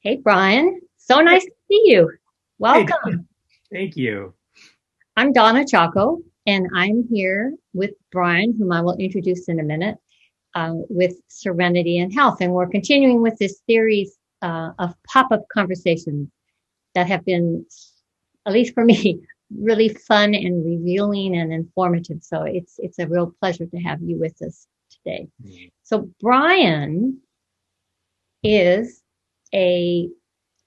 Hey, Brian. So nice to see you. Hey, Donna. Welcome. Thank you. I'm Donna Chacko, and I'm here with Brian, whom I will introduce in a minute, with Serenity and Health. And we're continuing with this series of pop-up conversations that have been, at least for me, really fun and revealing and informative. So it's a real pleasure to have you with us today. So Brian is a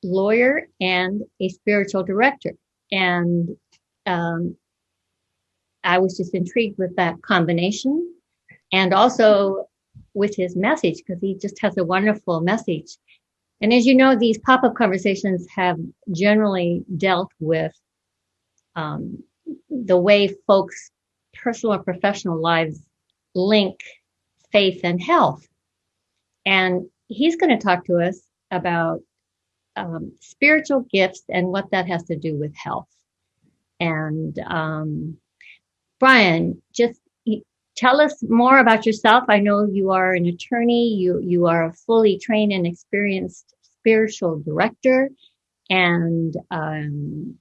lawyer and a spiritual director. And um, I was just intrigued with that combination and also with his message because he just has a wonderful message. And as you know, these pop up conversations have generally dealt with um, the way folks' personal or professional lives link faith and health. And he's going to talk to us about spiritual gifts and what that has to do with health. And Brian, just tell us more about yourself. I know you are an attorney. You are a fully trained and experienced spiritual director, and you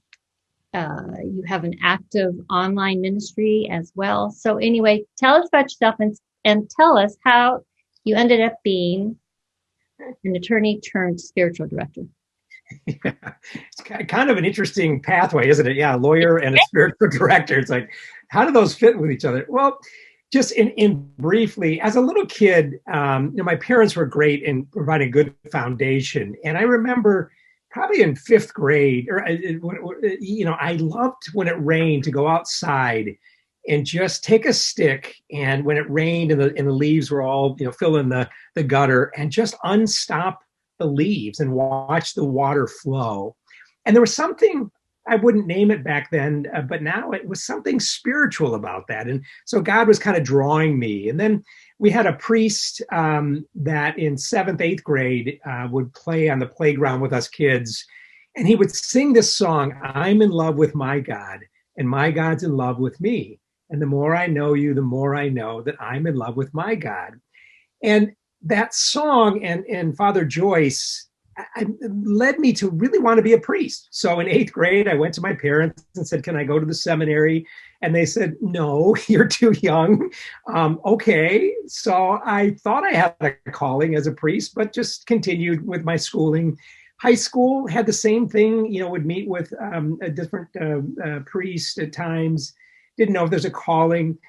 have an active online ministry as well. So anyway, tell us about yourself and tell us how you ended up being an attorney turned spiritual director. Yeah. It's kind of an interesting pathway, isn't it? Yeah, a lawyer and a spiritual director. It's like, how do those fit with each other? Well, just in briefly, as a little kid, my parents were great in providing good foundation. And I remember probably in fifth grade, I loved when it rained to go outside and just take a stick. And when it rained and the leaves were all, fill in the gutter and just unstop the leaves and watch the water flow. And there was something, I wouldn't name it back then, but now it was something spiritual about that. And so God was kind of drawing me. And then we had a priest that in seventh, eighth grade would play on the playground with us kids. And he would sing this song, I'm in love with my God, and my God's in love with me. And the more I know you, the more I know that I'm in love with my God. And that song and Father Joyce led me to really want to be a priest. So in eighth grade, I went to my parents and said, can I go to the seminary? And they said, no, you're too young. Okay. So I thought I had a calling as a priest, but just continued with my schooling. High school had the same thing, would meet with a different priest at times. Didn't know if there's a calling.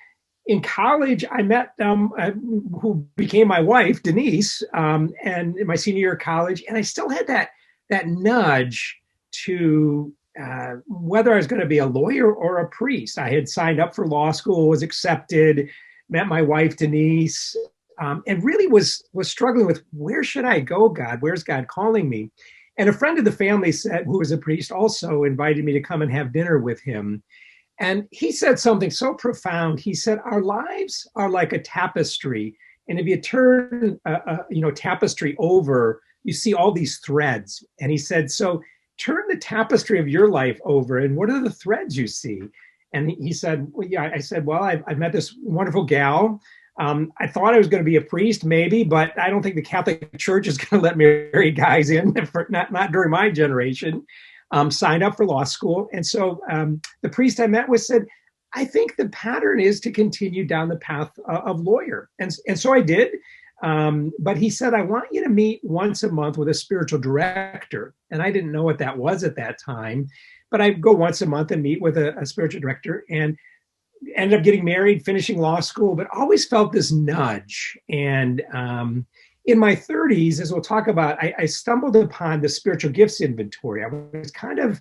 In college, I met who became my wife, Denise, and in my senior year of college, and I still had that nudge to whether I was going to be a lawyer or a priest. I had signed up for law school, was accepted, met my wife, Denise, and really was struggling with where should I go, God? Where's God calling me? And a friend of the family said, who was a priest, also invited me to come and have dinner with him. And he said something so profound. He said, our lives are like a tapestry. And if you turn tapestry over, you see all these threads. And he said, so turn the tapestry of your life over. And what are the threads you see? And he said, well, yeah, I said, well, I've met this wonderful gal. I thought I was going to be a priest, maybe, but I don't think the Catholic Church is going to let married guys in, not during my generation. Signed up for law school. And so the priest I met with said, I think the pattern is to continue down the path of lawyer. And so I did. But he said, I want you to meet once a month with a spiritual director. And I didn't know what that was at that time. But I'd go once a month and meet with a spiritual director and ended up getting married, finishing law school, but always felt this nudge. And in my 30s, as we'll talk about, I stumbled upon the spiritual gifts inventory. I was kind of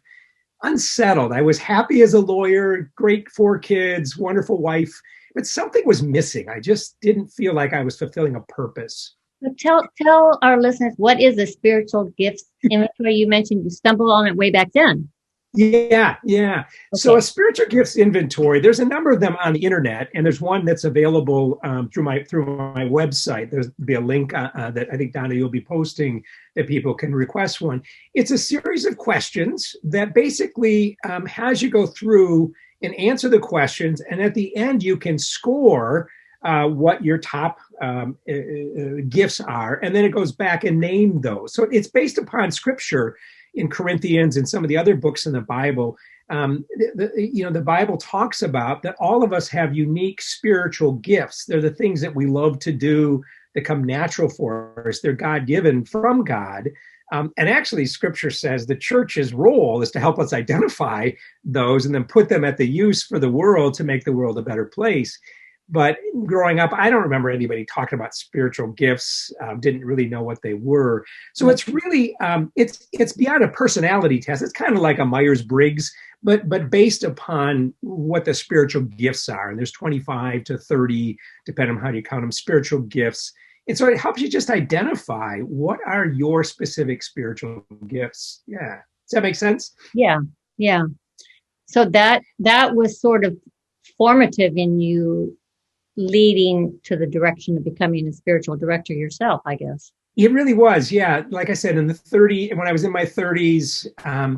unsettled. I was happy as a lawyer, great 4 kids, wonderful wife, but something was missing. I just didn't feel like I was fulfilling a purpose. So tell our listeners, what is a spiritual gifts inventory? You mentioned you stumbled on it way back then. Yeah. So Okay. a spiritual gifts inventory, there's a number of them on the internet, and there's one that's available through my website. There'll be a link that I think, Donna, you'll be posting that people can request one. It's a series of questions that basically has you go through and answer the questions, and at the end you can score what your top gifts are, and then it goes back and name those. So it's based upon scripture in Corinthians and some of the other books in the Bible. The Bible talks about that all of us have unique spiritual gifts. They're the things that we love to do that come natural for us. They're God-given from God. And actually, scripture says the church's role is to help us identify those and then put them at the use for the world to make the world a better place. But growing up, I don't remember anybody talking about spiritual gifts, didn't really know what they were. So it's really, it's beyond a personality test. It's kind of like a Myers-Briggs, but based upon what the spiritual gifts are. And there's 25 to 30, depending on how you count them, spiritual gifts. And so it helps you just identify what are your specific spiritual gifts. Yeah. Does that make sense? Yeah. Yeah. So that was sort of formative in you leading to the direction of becoming a spiritual director yourself, I guess. It really was. Yeah. Like I said, when I was in my 30s,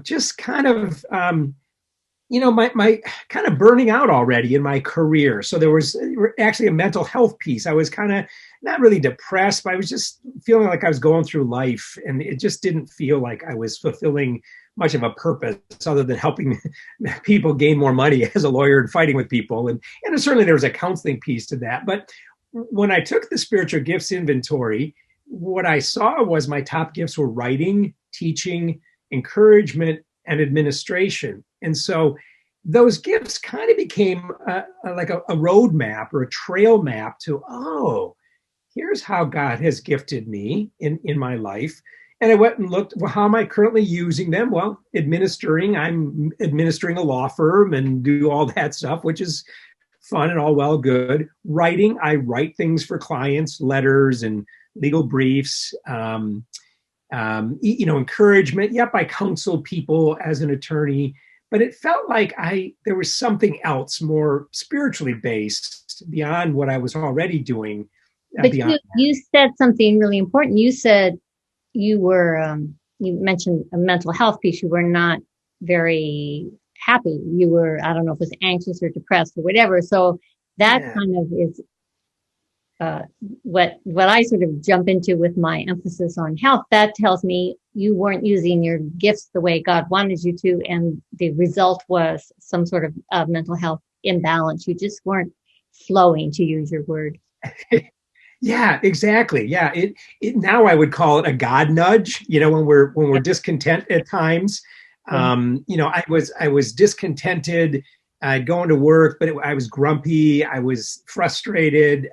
just kind of, my kind of burning out already in my career. So there was actually a mental health piece. I was kind of not really depressed, but I was just feeling like I was going through life, and it just didn't feel like I was fulfilling much of a purpose other than helping people gain more money as a lawyer and fighting with people. And certainly there was a counseling piece to that. But when I took the spiritual gifts inventory, what I saw was my top gifts were writing, teaching, encouragement, and administration. And so those gifts kind of became like a roadmap or a trail map to, here's how God has gifted me in my life. And I went and looked, well, how am I currently using them? Well, I'm administering a law firm and do all that stuff, which is fun and all well good. Writing, I write things for clients, letters and legal briefs. Encouragement. Yep, I counsel people as an attorney, but it felt like there was something else more spiritually based beyond what I was already doing. But you said something really important. You said you mentioned a mental health piece. You were not very happy. You were, I don't know if it was anxious or depressed or whatever. So that kind of is what I sort of jump into with my emphasis on health. That tells me you weren't using your gifts the way God wanted you to, and the result was some sort of mental health imbalance. You just weren't flowing, to use your word. Yeah, exactly. Yeah, it now I would call it a God nudge. When we're discontent at times. I was discontented. Going to work, but I was grumpy. I was frustrated.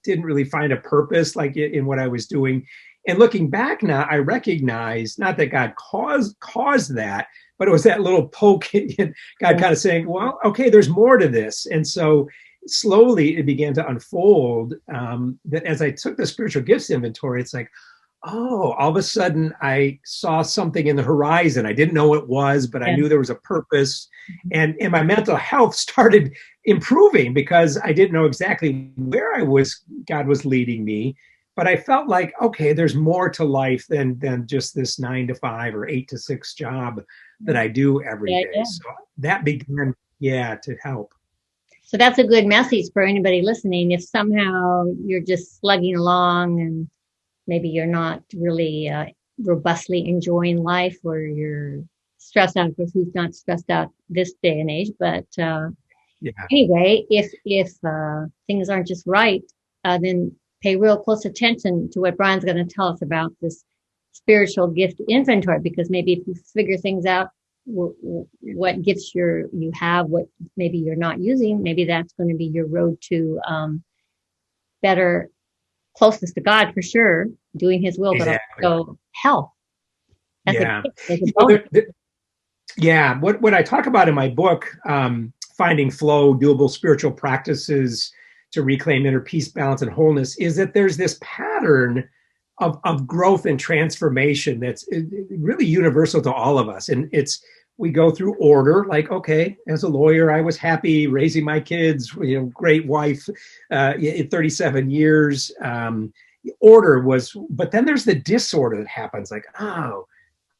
Didn't really find a purpose like in what I was doing. And looking back now, I recognize not that God caused that, but it was that little poke in God kind of saying, well, okay, there's more to this. And so slowly it began to unfold that as I took the spiritual gifts inventory, it's like, all of a sudden I saw something in the horizon. I didn't know what it was, but I knew there was a purpose. And my mental health started improving because I didn't know exactly where God was leading me. But I felt like, okay, there's more to life than just this 9 to 5 or 8 to 6 job that I do every day. Yeah. So that began, to help. So that's a good message for anybody listening. If somehow you're just slugging along and maybe you're not really robustly enjoying life, or you're stressed out, because who's not stressed out this day and age? But anyway, if things aren't just right, then pay real close attention to what Brian's going to tell us about this spiritual gift inventory, because maybe if you figure things out, what gifts you have, what maybe you're not using, maybe that's going to be your road to better closeness to God, for sure, doing his will, but also health. What I talk about in my book, Finding Flow, Doable Spiritual Practices to Reclaim Inner Peace, Balance, and Wholeness, is that there's this pattern of growth and transformation that's really universal to all of us. And we go through order, like, okay, as a lawyer, I was happy raising my kids, great wife, in 37 years. Order was, but then there's the disorder that happens, like, I'm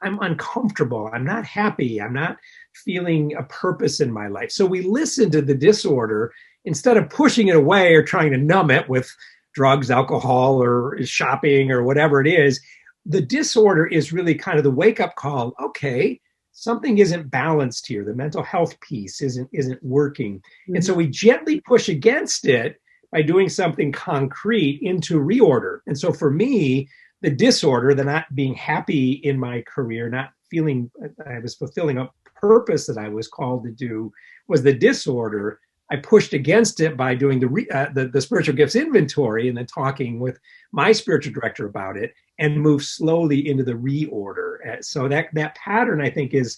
uncomfortable. I'm not happy. I'm not feeling a purpose in my life. So we listen to the disorder instead of pushing it away or trying to numb it with drugs, alcohol, or shopping, or whatever it is. The disorder is really kind of the wake-up call. Okay, something isn't balanced here. The mental health piece isn't working. Mm-hmm. And so we gently push against it by doing something concrete into reorder. And so for me, the disorder, the not being happy in my career, not feeling I was fulfilling a purpose that I was called to do, was the disorder. I pushed against it by doing the spiritual gifts inventory and then talking with my spiritual director about it, and moved slowly into the reorder. So that pattern, I think, is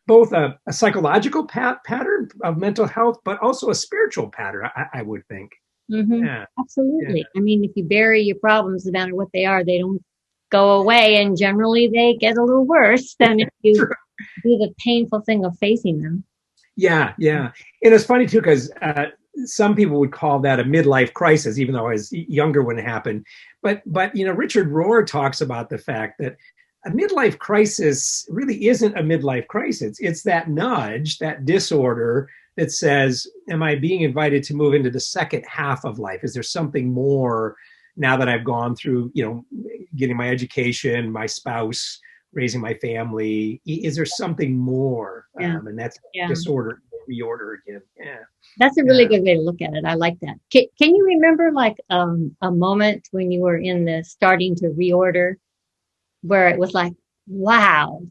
both a psychological pattern of mental health, but also a spiritual pattern, I would think. Mm-hmm. Yeah. Absolutely. Yeah. I mean, if you bury your problems, no matter what they are, they don't go away, and generally they get a little worse than if you do the painful thing of facing them. Yeah. And it's funny too, because some people would call that a midlife crisis, even though I was younger when it happened. But Richard Rohr talks about the fact that a midlife crisis really isn't a midlife crisis. It's that nudge, that disorder that says, am I being invited to move into the second half of life? Is there something more now that I've gone through, getting my education, my spouse, raising my family? Is there something more? Yeah. And that's disorder, reorder again. Yeah. That's a really good way to look at it. I like that. Can you remember a moment when you were in the starting to reorder where it was like, wow,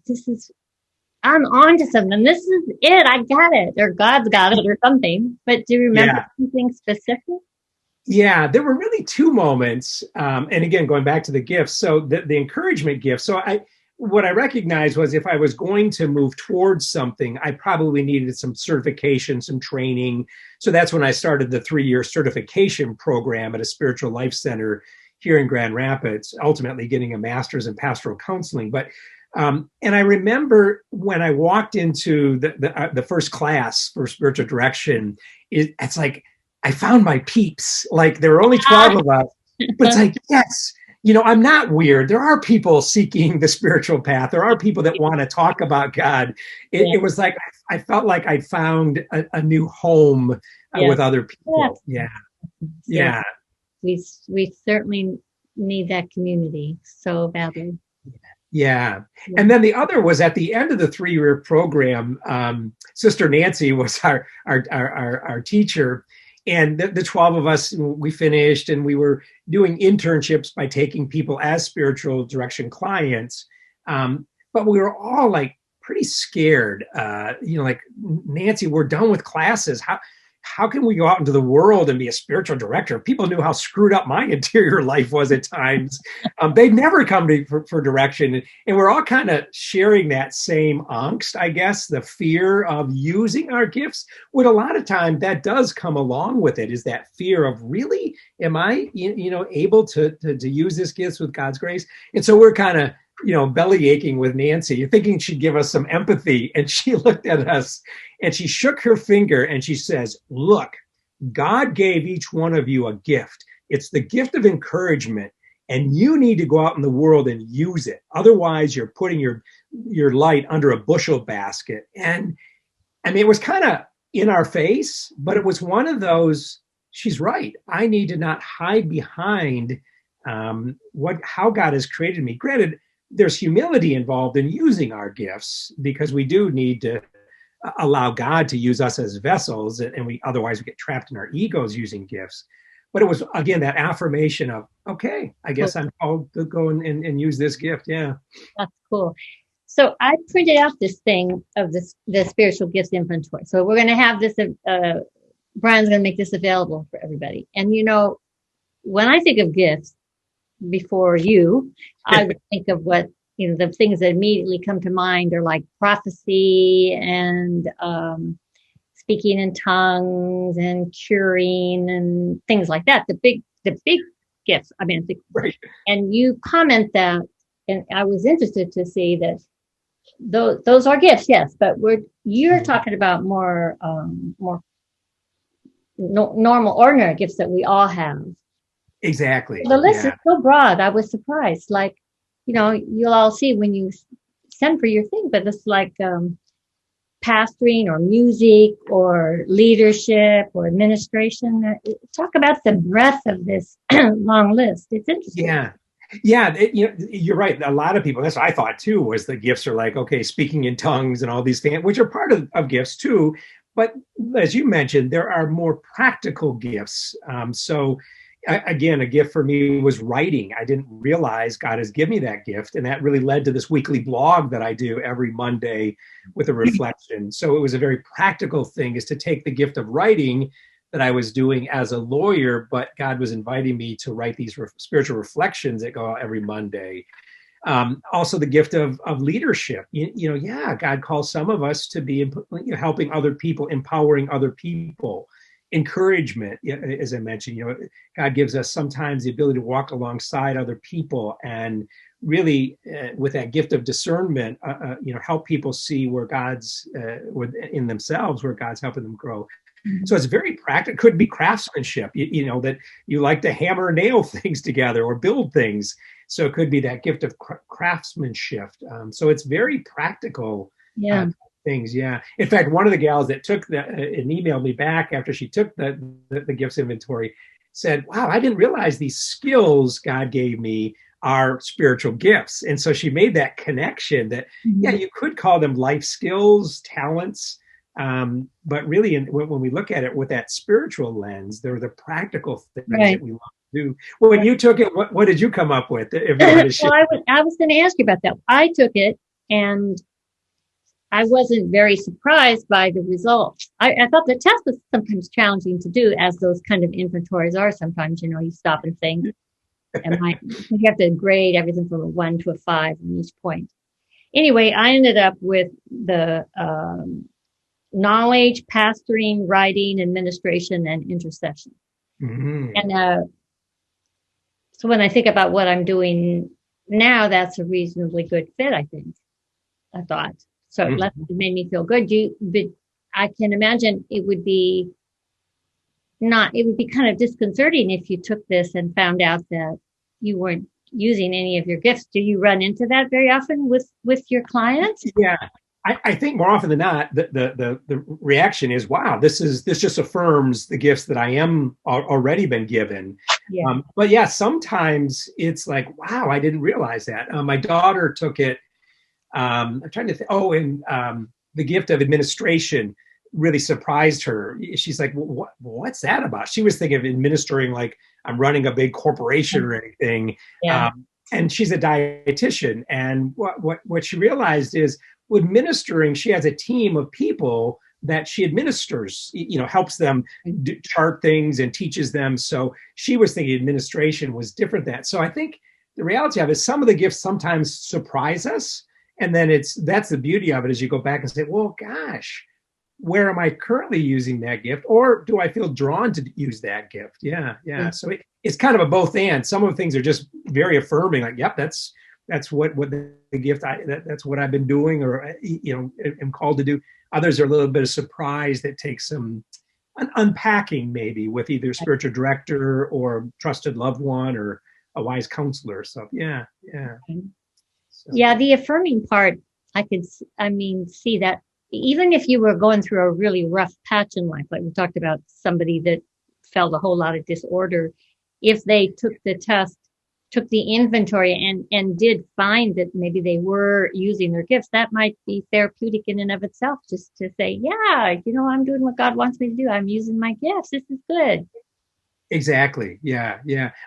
I'm on to something. This is it. I got it. Or God's got it or something. But do you remember something specific? Yeah, there were really two moments. And again, going back to the gifts. So the encouragement gift. So what I recognized was if I was going to move towards something, I probably needed some certification, some training. So that's when I started the 3-year certification program at a spiritual life center here in Grand Rapids, ultimately getting a master's in pastoral counseling. But and I remember when I walked into the first class for spiritual direction, it's like I found my peeps. Like there were only 12 of us, but it's like, yes, I'm not weird. There are people seeking the spiritual path. There are people that want to talk about God. It was like I felt like I found a new home with other people. Yeah. We certainly need that community so badly. Yeah. And then the other was at the end of the 3-year program, Sister Nancy was our teacher. And the 12 of us, we finished, and we were doing internships by taking people as spiritual direction clients. But we were all like pretty scared. Like, Nancy, we're done with classes. How can we go out into the world and be a spiritual director? People knew how screwed up my interior life was at times. They'd never come to for direction. And we're all kind of sharing that same angst, I guess, the fear of using our gifts. What a lot of time that does come along with it is that fear of, really, am I, able to use this gift with God's grace? And so we're kind of, belly aching with Nancy. You're thinking she'd give us some empathy. And she looked at us and she shook her finger and she says, look, God gave each one of you a gift. It's the gift of encouragement, and you need to go out in the world and use it. Otherwise, you're putting your light under a bushel basket. And I mean, it was kind of in our face, but it was one of those, she's right. I need to not hide behind how God has created me. Granted, there's humility involved in using our gifts, because we do need to allow God to use us as vessels, and otherwise we get trapped in our egos using gifts. But it was, again, that affirmation of, okay, I guess I'm called to go and use this gift. Yeah. That's cool. So I printed out this thing of the spiritual gifts inventory. So we're going to have this, Brian's going to make this available for everybody. And, when I think of gifts before you, I would think of what, the things that immediately come to mind are like prophecy and speaking in tongues and curing and things like that. The big gifts. I mean, right. And you comment that, and I was interested to see that those are gifts, yes, but you're talking about more normal, ordinary gifts that we all have. Exactly. The list is so broad. I was surprised. Like, you'll all see when you send for your thing, but it's like, pastoring or music or leadership or administration? Talk about the breadth of this long list. It's interesting. Yeah. Yeah, you're right. A lot of people, that's what I thought too, was the gifts are like, okay, speaking in tongues and all these things, which are part of gifts too. But as you mentioned, there are more practical gifts. Again, a gift for me was writing. I didn't realize God has given me that gift. And that really led to this weekly blog that I do every Monday with a reflection. So it was a very practical thing, is to take the gift of writing that I was doing as a lawyer, but God was inviting me to write these spiritual reflections that go out every Monday. Also the gift of leadership. God calls some of us to be helping other people, empowering other people, encouragement. As I mentioned, God gives us sometimes the ability to walk alongside other people and really, with that gift of discernment, help people see where God's in themselves, where God's helping them grow. So it's very practical. Could be craftsmanship, that you like to hammer nail things together or build things. So it could be that gift of craftsmanship. So it's very practical things. Yeah. In fact, one of the gals that took and emailed me back after she took the gifts inventory said, wow, I didn't realize these skills God gave me are spiritual gifts. And so she made that connection that, you could call them life skills, talents. But really, when we look at it with that spiritual lens, they're the practical things that we love to do. When you took it, what did you come up with? Well, I was going to ask you about that. I took it, and I wasn't very surprised by the results. I thought the test was sometimes challenging to do, as those kind of inventories are. Sometimes, you stop and think, you have to grade everything from a 1 to a 5 in each point. Anyway, I ended up with the knowledge, pastoring, writing, administration, and intercession. And so when I think about what I'm doing now, that's a reasonably good fit, I think. I thought. So it made me feel good. But I can imagine it would be kind of disconcerting if you took this and found out that you weren't using any of your gifts. Do you run into that very often with your clients? Yeah. I think more often than not, the reaction is, wow, this just affirms the gifts that I am already been given. Yeah. But yeah, sometimes it's like, wow, I didn't realize that. My daughter took it. I'm trying to think. The gift of administration really surprised her. She's like, what's that about? She was thinking of administering like I'm running a big corporation or anything. Yeah. And she's a dietitian. And what she realized is, with ministering, she has a team of people that she administers, helps them chart things and teaches them. So she was thinking administration was different than that. So I think the reality of it is some of the gifts sometimes surprise us. And then that's the beauty of it, is you go back and say, well, gosh, where am I currently using that gift? Or do I feel drawn to use that gift? Yeah. So it's kind of a both and. Some of the things are just very affirming, like, yep, that's what the gift, that's what I've been doing, or, am called to do. Others are a little bit of surprise that takes some unpacking, maybe with either spiritual director or trusted loved one or a wise counselor. So, yeah. So. Yeah, the affirming part, see that even if you were going through a really rough patch in life, like we talked about somebody that felt a whole lot of disorder, if they took the test, took the inventory and did find that maybe they were using their gifts, that might be therapeutic in and of itself, just to say, yeah, I'm doing what God wants me to do. I'm using my gifts. This is good. Exactly. Yeah.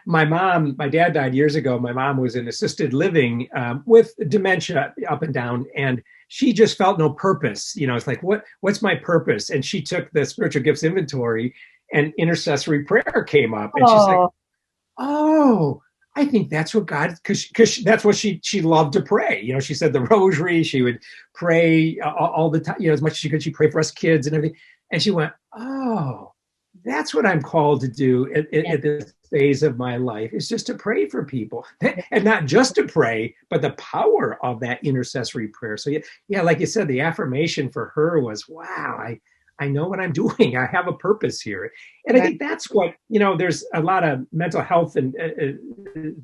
My dad died years ago. My mom was in assisted living with dementia up and down, and she just felt no purpose. It's like, what's my purpose? And she took the spiritual gifts inventory, and intercessory prayer came up, and she's like, oh, I think that's what God, because that's what she loved to pray. She said the rosary, she would pray all the time, as much as she could. She prayed for us kids and everything. And she went, oh, that's what I'm called to do at this phase of my life, is just to pray for people. And not just to pray, but the power of that intercessory prayer. So yeah, like you said, the affirmation for her was, wow, I know what I'm doing. I have a purpose here. And I think that's what, there's a lot of mental health and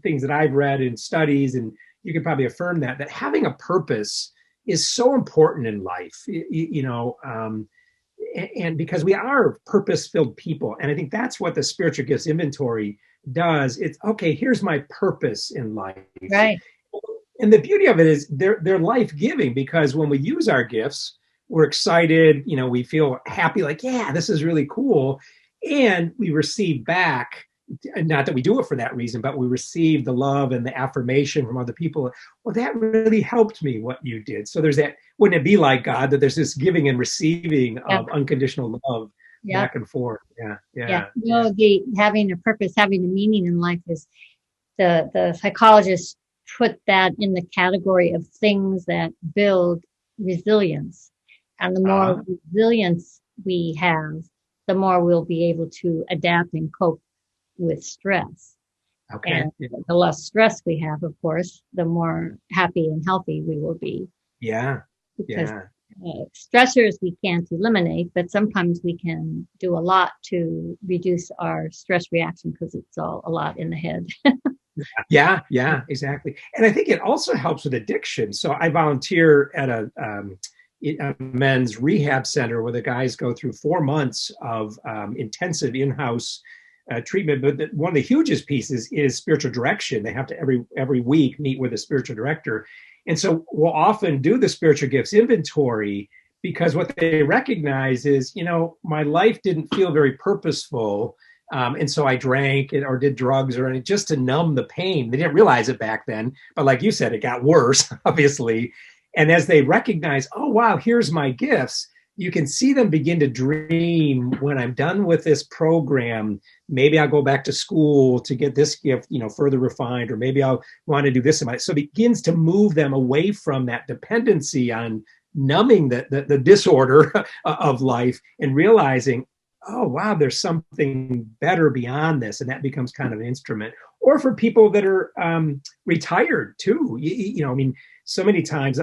things that I've read in studies, and you can probably affirm that having a purpose is so important in life, and because we are purpose-filled people. And I think that's what the spiritual gifts inventory does. It's, okay, here's my purpose in life. Right. And the beauty of it is they're life-giving, because when we use our gifts, we're excited, we feel happy, like, yeah, this is really cool. And we receive back, not that we do it for that reason, but we receive the love and the affirmation from other people. Well, that really helped me, what you did. So there's that, wouldn't it be like God, that there's this giving and receiving of unconditional love back and forth. Yeah. Having a purpose, having a meaning in life is, the psychologists put that in the category of things that build resilience. And the more resilience we have, the more we'll be able to adapt and cope with stress. Okay. And the less stress we have, of course, the more happy and healthy we will be. Yeah. Because stressors we can't eliminate, but sometimes we can do a lot to reduce our stress reaction, because it's all a lot in the head. Yeah, exactly. And I think it also helps with addiction. So I volunteer at a men's rehab center where the guys go through 4 months of intensive in-house treatment. But one of the hugest pieces is spiritual direction. They have to every week meet with a spiritual director. And so we'll often do the spiritual gifts inventory, because what they recognize is, my life didn't feel very purposeful. And so I drank or did drugs or anything just to numb the pain. They didn't realize it back then. But like you said, it got worse, obviously. And as they recognize, oh, wow, here's my gifts, you can see them begin to dream, when I'm done with this program, maybe I'll go back to school to get this gift, further refined, or maybe I'll want to do this. So it begins to move them away from that dependency on numbing the disorder of life, and realizing, oh, wow, there's something better beyond this. And that becomes kind of an instrument. Or for people that are retired too, so many times,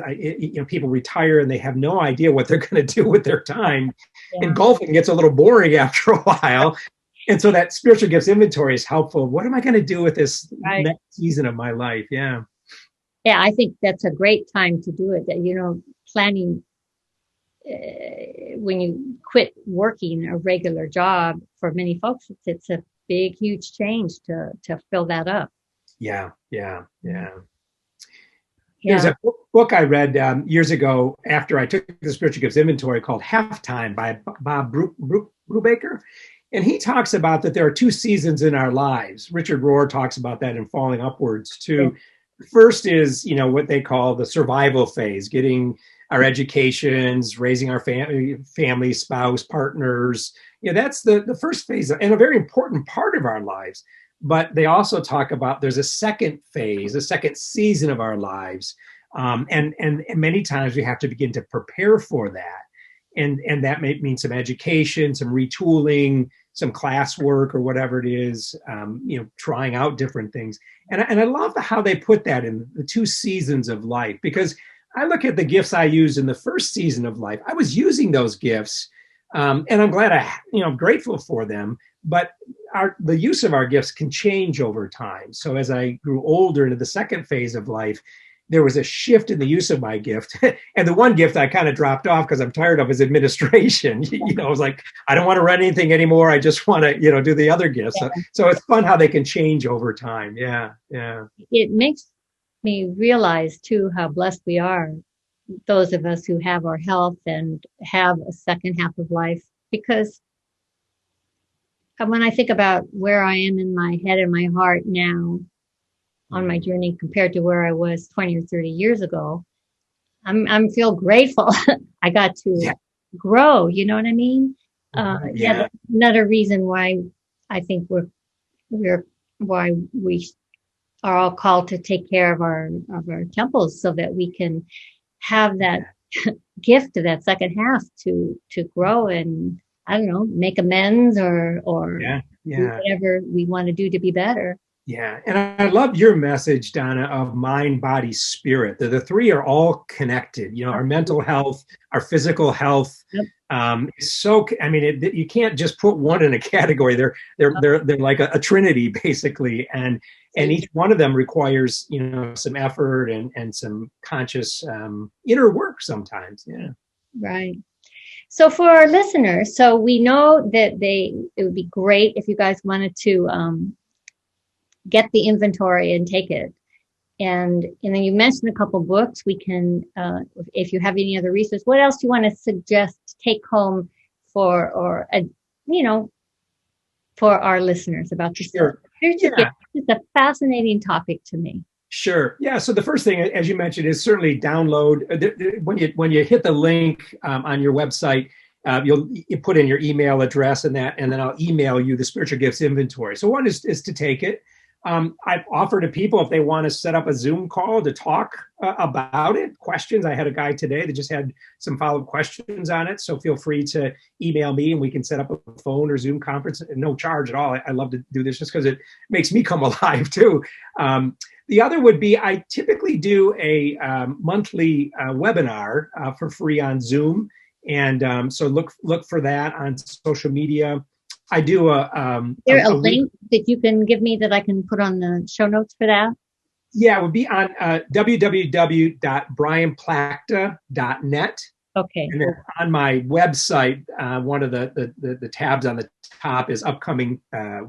people retire and they have no idea what they're going to do with their time. Yeah. And golfing gets a little boring after a while. And so that spiritual gifts inventory is helpful. What am I going to do with this next season of my life? Yeah. Yeah, I think that's a great time to do it. Planning, when you quit working a regular job, for many folks, it's a big, huge change to fill that up. Yeah. There's a book I read years ago after I took the spiritual gifts inventory, called Halftime by Bob Brubaker. And he talks about that there are 2 seasons in our lives. Richard Rohr talks about that in Falling Upwards too. Yeah. The first is, what they call the survival phase, getting our educations, raising our family, spouse, partners. That's the first phase, and a very important part of our lives. But they also talk about there's a second phase, a second season of our lives. And many times we have to begin to prepare for that. And that may mean some education, some retooling, some classwork, or whatever it is, trying out different things. And I love how they put that in the 2 seasons of life, because I look at the gifts I used in the first season of life. I was using those gifts, and I'm glad I'm grateful for them. But the use of our gifts can change over time. So as I grew older into the second phase of life, there was a shift in the use of my gift. And the one gift I kind of dropped off because I'm tired of is administration. I was like, I don't want to run anything anymore. I just want to, do the other gifts. Yeah. So it's fun how they can change over time. Yeah. It makes me realize too how blessed we are, those of us who have our health and have a second half of life, because when I think about where I am in my head and my heart now on my journey compared to where I was 20 or 30 years ago, I'm feel grateful. I got to grow, you know what I mean? That's another reason why I think why we are all called to take care of our temples, so that we can have that gift of that second half to grow and, I don't know, make amends or do whatever we want to do to be better. Yeah. And I love your message, Donna, of mind, body, spirit. The 3 are all connected. Our mental health, our physical health, So, I mean, you can't just put one in a category. They're like a trinity basically, and each one of them requires some effort and some conscious inner work sometimes. Yeah. Right. So for our listeners, so we know that it would be great if you guys wanted to get the inventory and take it. And then you mentioned a couple books. We can, if you have any other resources, what else do you want to suggest take home for for our listeners about this? Sure. Yeah. It's a fascinating topic to me. Sure. Yeah. So the first thing, as you mentioned, is certainly download. When you hit the link on your website, you put in your email address and then I'll email you the spiritual gifts inventory. So one is to take it. I've offered to people if they want to set up a Zoom call to talk about it, questions. I had a guy today that just had some follow-up questions on it. So feel free to email me and we can set up a phone or Zoom conference at no charge at all. I love to do this just because it makes me come alive too. The other would be I typically do a monthly webinar for free on Zoom. And so look for that on social media. I do Is there a link that you can give me that I can put on the show notes for that? Yeah, it would be on www.brianplachta.net. Okay. And then on my website, one of the tabs on the top is upcoming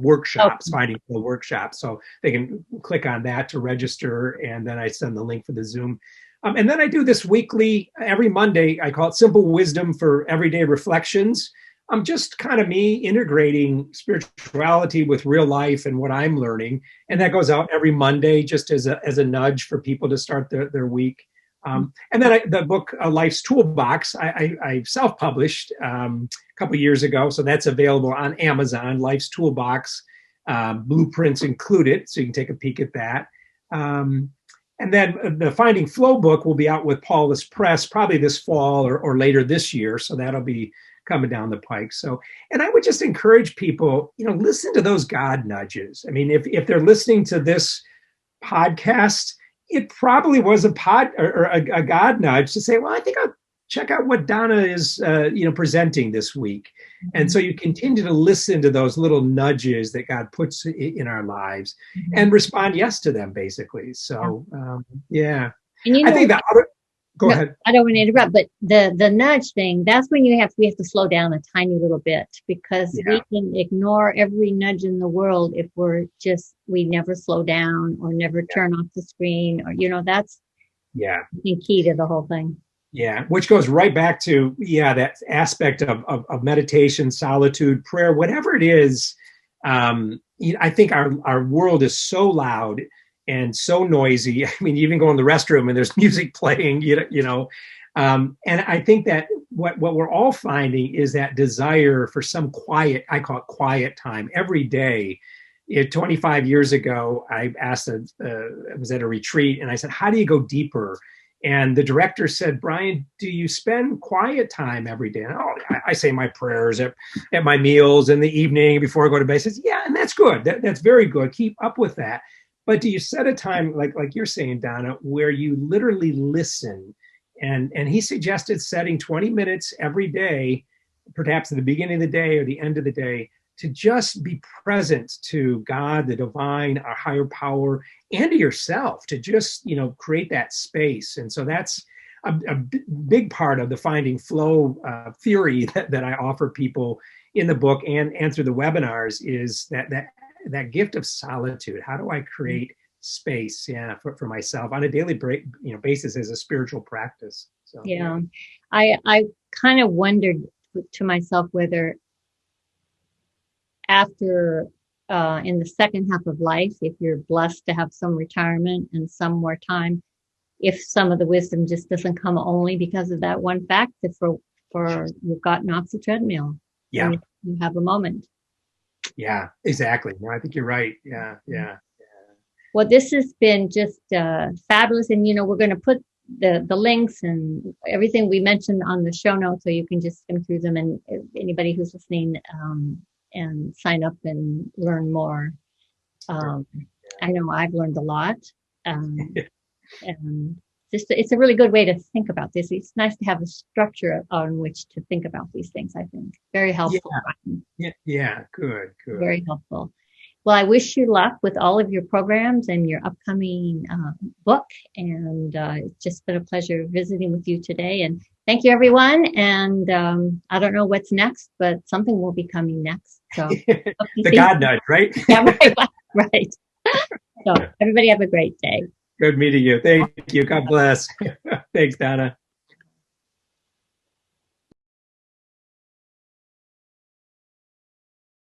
workshops, finding the workshops. So they can click on that to register, and then I send the link for the Zoom. And then I do this weekly, every Monday, I call it Simple Wisdom for Everyday Reflections. I'm just kind of me integrating spirituality with real life and what I'm learning. And that goes out every Monday just as a nudge for people to start their week. And then the book, Life's Toolbox, I self-published a couple years ago. So that's available on Amazon, Life's Toolbox, blueprints included. So you can take a peek at that. And then the Finding Flow book will be out with Paulus Press probably this fall or later this year. So that'll be coming down the pike. So, and I would just encourage people, listen to those God nudges. I mean, if they're listening to this podcast, it probably was a God nudge to say, well, I think I'll check out what Donna is, presenting this week. Mm-hmm. And so you continue to listen to those little nudges that God puts in our lives and respond yes to them, basically. So, yeah. And I think that Go ahead. I don't want to interrupt, but the nudge thing, that's when we have to slow down a tiny little bit because we can ignore every nudge in the world if we never slow down or never turn off the screen or, that's I think key to the whole thing. Yeah, which goes right back to, that aspect of meditation, solitude, prayer, whatever it is. I think our world is so loud and so noisy. I mean, you even go in the restroom and there's music playing, and I think that what we're all finding is that desire for some quiet, I call it quiet time every day. 25 years ago, I asked, I was at a retreat and I said, how do you go deeper? And the director said, Brian, do you spend quiet time every day? And I say my prayers at my meals in the evening before I go to bed. He says, yeah, and that's good. That's very good. Keep up with that. But do you set a time, like you're saying, Donna, where you literally listen? And he suggested setting 20 minutes every day, perhaps at the beginning of the day or the end of the day, to just be present to God, the divine, our higher power, and to yourself, to just, create that space. And so that's a big part of the Finding Flow theory that I offer people in the book and through the webinars is that gift of solitude. How do I create space for myself on a daily basis as a spiritual practice? So I kind of wondered to myself whether after in the second half of life, if you're blessed to have some retirement and some more time, if some of the wisdom just doesn't come only because of that one fact that for you've gotten off the treadmill. Yeah. You have a moment. Yeah, exactly. No, I think you're right. Yeah. Well, this has been just fabulous. And, we're going to put the links and everything we mentioned on the show notes so you can just skim through them. And anybody who's listening and sign up and learn more. I know I've learned a lot. And it's a really good way to think about this. It's nice to have a structure on which to think about these things, I think. Very helpful. Yeah. Good. Very helpful. Well, I wish you luck with all of your programs and your upcoming book. And it's just been a pleasure visiting with you today. And thank you, everyone. And I don't know what's next, but something will be coming next. So the God nudge, right? Yeah, right. So everybody have a great day. Good meeting you. Thank you. God bless. Thanks, Donna.